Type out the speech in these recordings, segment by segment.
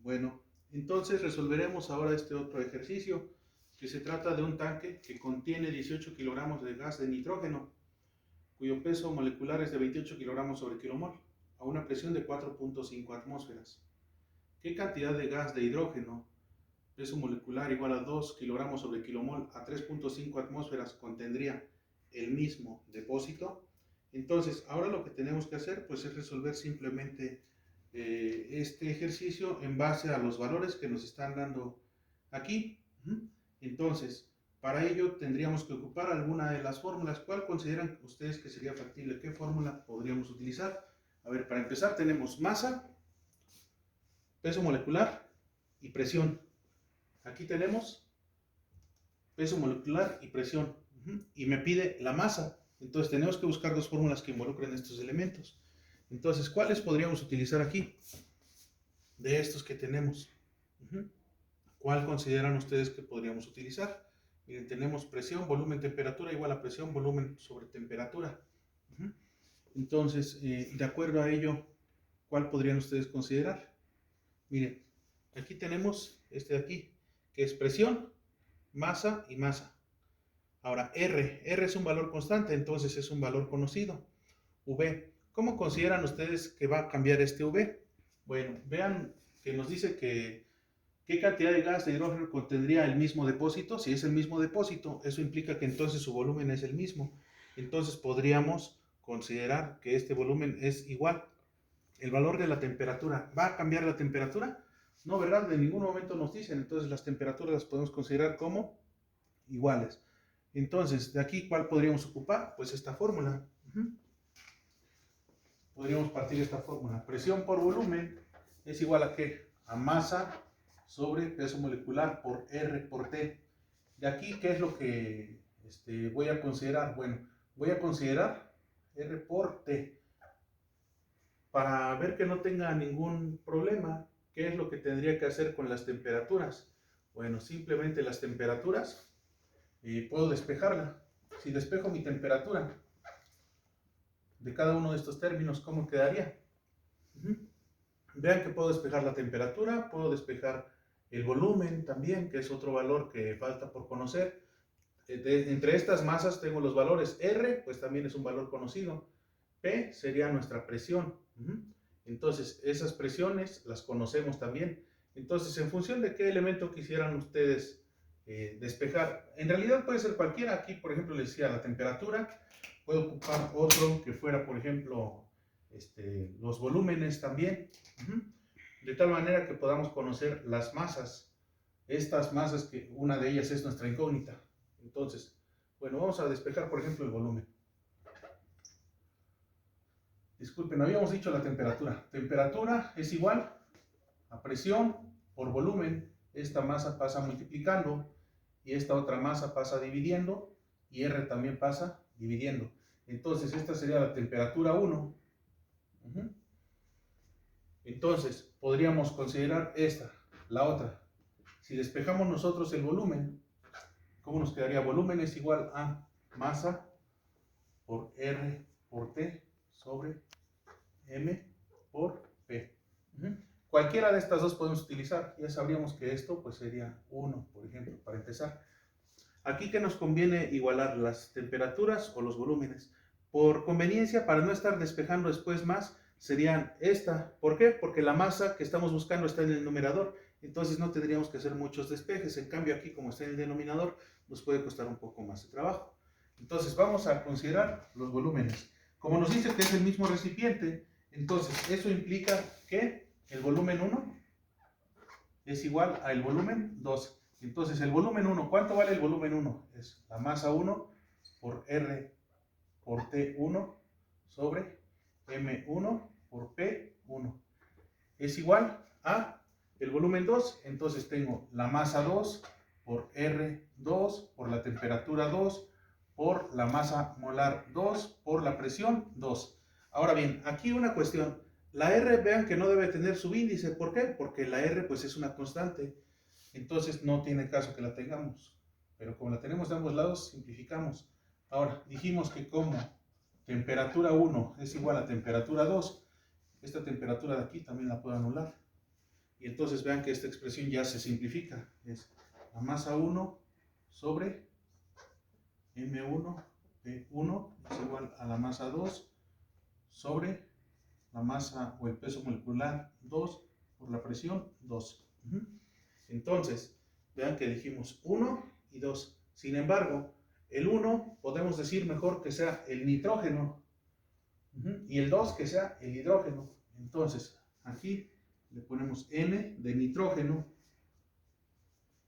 Bueno, entonces resolveremos ahora este otro ejercicio, que se trata de un tanque que contiene 18 kilogramos de gas de nitrógeno, cuyo peso molecular es de 28 kilogramos sobre kilomol, a una presión de 4.5 atmósferas. ¿Qué cantidad de gas de hidrógeno, peso molecular igual a 2 kilogramos sobre kilomol a 3.5 atmósferas, contendría el mismo depósito? Entonces, ahora lo que tenemos que hacer pues es resolver simplemente este ejercicio en base a los valores que nos están dando aquí. Entonces, para ello tendríamos que ocupar alguna de las fórmulas. ¿Cuál consideran ustedes que sería factible? ¿Qué fórmula podríamos utilizar? A ver, para empezar tenemos masa, peso molecular y presión. Aquí tenemos peso molecular y presión. Y me pide la masa. Entonces tenemos que buscar dos fórmulas que involucren estos elementos. Entonces, ¿cuáles podríamos utilizar aquí? De estos que tenemos. ¿Cuál consideran ustedes que podríamos utilizar? Miren, tenemos presión, volumen, temperatura igual a presión, volumen sobre temperatura. Entonces, de acuerdo a ello, ¿cuál podrían ustedes considerar? Miren, aquí tenemos este de aquí, que es presión, masa y masa. Ahora, R es un valor constante, entonces es un valor conocido. V, ¿cómo consideran ustedes que va a cambiar este V? Bueno, vean que nos dice que ¿qué cantidad de gas de hidrógeno contendría el mismo depósito? Si es el mismo depósito, eso implica que entonces su volumen es el mismo. Entonces podríamos considerar que este volumen es igual. El valor de la temperatura, ¿va a cambiar la temperatura? No, ¿verdad? De ningún momento nos dicen, entonces las temperaturas las podemos considerar como iguales. Entonces, de aquí, ¿cuál podríamos ocupar? Pues esta fórmula. Podríamos partir esta fórmula. Presión por volumen es igual a ¿qué? A masa sobre peso molecular por R por T. De aquí, ¿qué es lo que voy a considerar? Bueno, voy a considerar R por T. Para ver que no tenga ningún problema, ¿qué es lo que tendría que hacer con las temperaturas? Bueno, simplemente las temperaturas, puedo despejarla. Si despejo mi temperatura de cada uno de estos términos, ¿cómo quedaría? Vean que puedo despejar la temperatura, puedo despejar el volumen también, que es otro valor que falta por conocer. Entre estas masas tengo los valores. R, pues también es un valor conocido. P sería nuestra presión. Entonces, esas presiones las conocemos también. Entonces, en función de qué elemento quisieran ustedes despejar, en realidad puede ser cualquiera. Aquí, por ejemplo, les decía la temperatura. Puedo ocupar otro que fuera, por ejemplo, los volúmenes también. De tal manera que podamos conocer las masas. Estas masas, que una de ellas es nuestra incógnita. Entonces, bueno, vamos a despejar, por ejemplo, el volumen. Disculpen, habíamos dicho la temperatura. Temperatura es igual a presión por volumen. Esta masa pasa multiplicando y esta otra masa pasa dividiendo y R también pasa dividiendo. Entonces, esta sería la temperatura 1. Entonces, podríamos considerar esta, la otra. Si despejamos nosotros el volumen, ¿cómo nos quedaría? Volumen es igual a masa por R por T sobre M por P. Cualquiera de estas dos podemos utilizar. Ya sabríamos que esto pues sería 1, por ejemplo, para empezar. Aquí que nos conviene igualar las temperaturas o los volúmenes. Por conveniencia, para no estar despejando después más, serían esta. ¿Por qué? Porque la masa que estamos buscando está en el numerador. Entonces no tendríamos que hacer muchos despejes. En cambio aquí, como está en el denominador, nos puede costar un poco más de trabajo. Entonces vamos a considerar los volúmenes. Como nos dice que es el mismo recipiente, entonces eso implica que el volumen 1 es igual al volumen 2. Entonces el volumen 1, ¿cuánto vale el volumen 1? Es la masa 1 por R por T1 sobre M1 por P1. Es igual a el volumen 2, entonces tengo la masa 2 por R2 por la temperatura 2 por la masa molar 2 por la presión 2. Ahora bien, aquí una cuestión. La R, vean que no debe tener subíndice. ¿Por qué? Porque la R pues es una constante. Entonces no tiene caso que la tengamos. Pero como la tenemos de ambos lados, simplificamos. Ahora, dijimos que como temperatura 1 es igual a temperatura 2, esta temperatura de aquí también la puedo anular. Y entonces vean que esta expresión ya se simplifica. Es la masa 1 sobre M1 P1 es igual a la masa 2 sobre la masa o el peso molecular 2 por la presión 2. Entonces, vean que dijimos 1 y 2. Sin embargo, el 1 podemos decir mejor que sea el nitrógeno y el 2 que sea el hidrógeno. Entonces, aquí le ponemos N de nitrógeno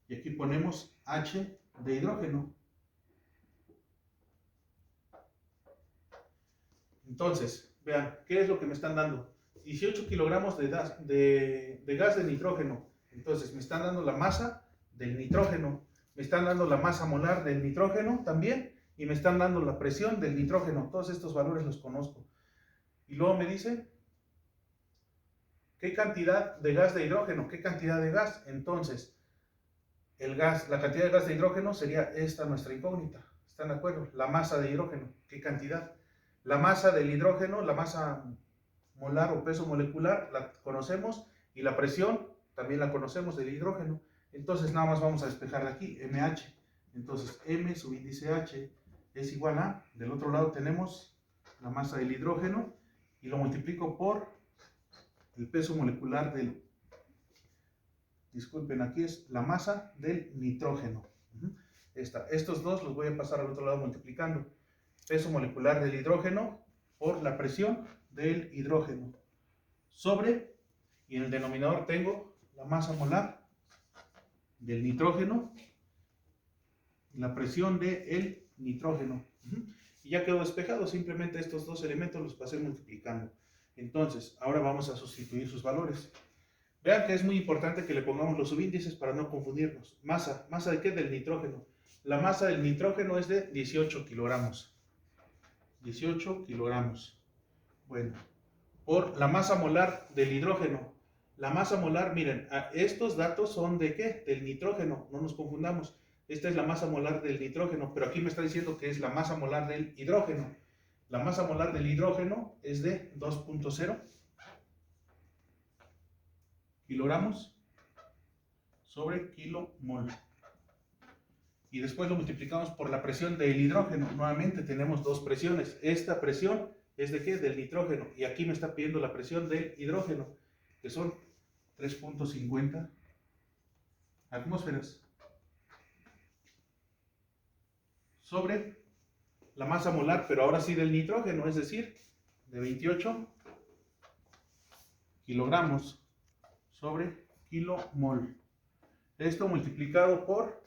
y aquí ponemos H de hidrógeno. Entonces, vean, ¿qué es lo que me están dando? 18 kilogramos de gas de nitrógeno. Entonces, me están dando la masa del nitrógeno, me están dando la masa molar del nitrógeno también, y me están dando la presión del nitrógeno. Todos estos valores los conozco. Y luego me dice, ¿qué cantidad de gas de hidrógeno? ¿Qué cantidad de gas? Entonces, la cantidad de gas de hidrógeno sería esta nuestra incógnita. ¿Están de acuerdo? La masa de hidrógeno, ¿qué cantidad? La masa del hidrógeno, la masa molar o peso molecular, la conocemos, y la presión también la conocemos del hidrógeno. Entonces nada más vamos a despejar de aquí, MH. Entonces M subíndice H es igual a, del otro lado tenemos la masa del hidrógeno, y lo multiplico por el peso molecular del, disculpen, aquí es la masa del nitrógeno. Estos dos los voy a pasar al otro lado multiplicando. Peso molecular del hidrógeno por la presión del hidrógeno sobre, y en el denominador tengo la masa molar del nitrógeno y la presión del nitrógeno. Y ya quedó despejado, simplemente estos dos elementos los pasé multiplicando. Entonces, ahora vamos a sustituir sus valores. Vean que es muy importante que le pongamos los subíndices para no confundirnos. ¿Masa de qué? Del nitrógeno. La masa del nitrógeno es de 18 kilogramos. 18 kilogramos. Bueno, por la masa molar del hidrógeno. La masa molar, miren, estos datos son de ¿qué? Del nitrógeno, no nos confundamos. Esta es la masa molar del nitrógeno, pero aquí me está diciendo que es la masa molar del hidrógeno. La masa molar del hidrógeno es de 2.0 kilogramos sobre kilomol. Y después lo multiplicamos por la presión del hidrógeno. Nuevamente tenemos dos presiones. Esta presión es de ¿qué? Del nitrógeno. Y aquí me está pidiendo la presión del hidrógeno, que son 3.50 atmósferas sobre la masa molar, pero ahora sí del nitrógeno, es decir, de 28 kilogramos sobre kilomol. Esto multiplicado por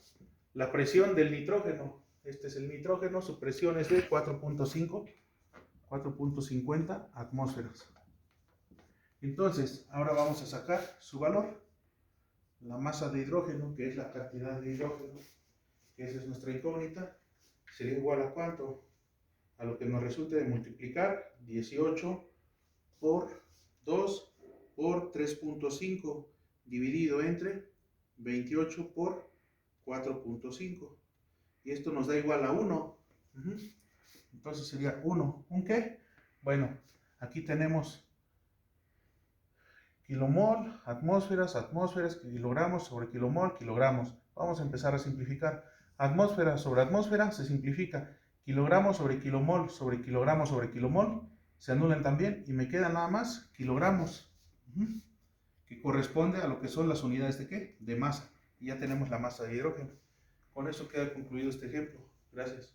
la presión del nitrógeno. Este es el nitrógeno, su presión es de 4.50 atmósferas. Entonces, ahora vamos a sacar su valor. La masa de hidrógeno, que es la cantidad de hidrógeno, que esa es nuestra incógnita, sería igual a ¿cuánto? A lo que nos resulte de multiplicar 18 por 2 por 3.5 dividido entre 28 por 4.5. Y esto nos da igual a 1. Entonces sería 1. ¿Un qué? Bueno, aquí tenemos kilomol, atmósferas, kilogramos sobre kilomol, kilogramos. Vamos a empezar a simplificar. Atmósfera sobre atmósfera se simplifica. Kilogramos sobre kilomol sobre kilogramos sobre kilomol se anulan también y me queda nada más kilogramos, que corresponde a lo que son las unidades de ¿qué? De masa. Y ya tenemos la masa de hidrógeno. Con eso queda concluido este ejemplo. Gracias.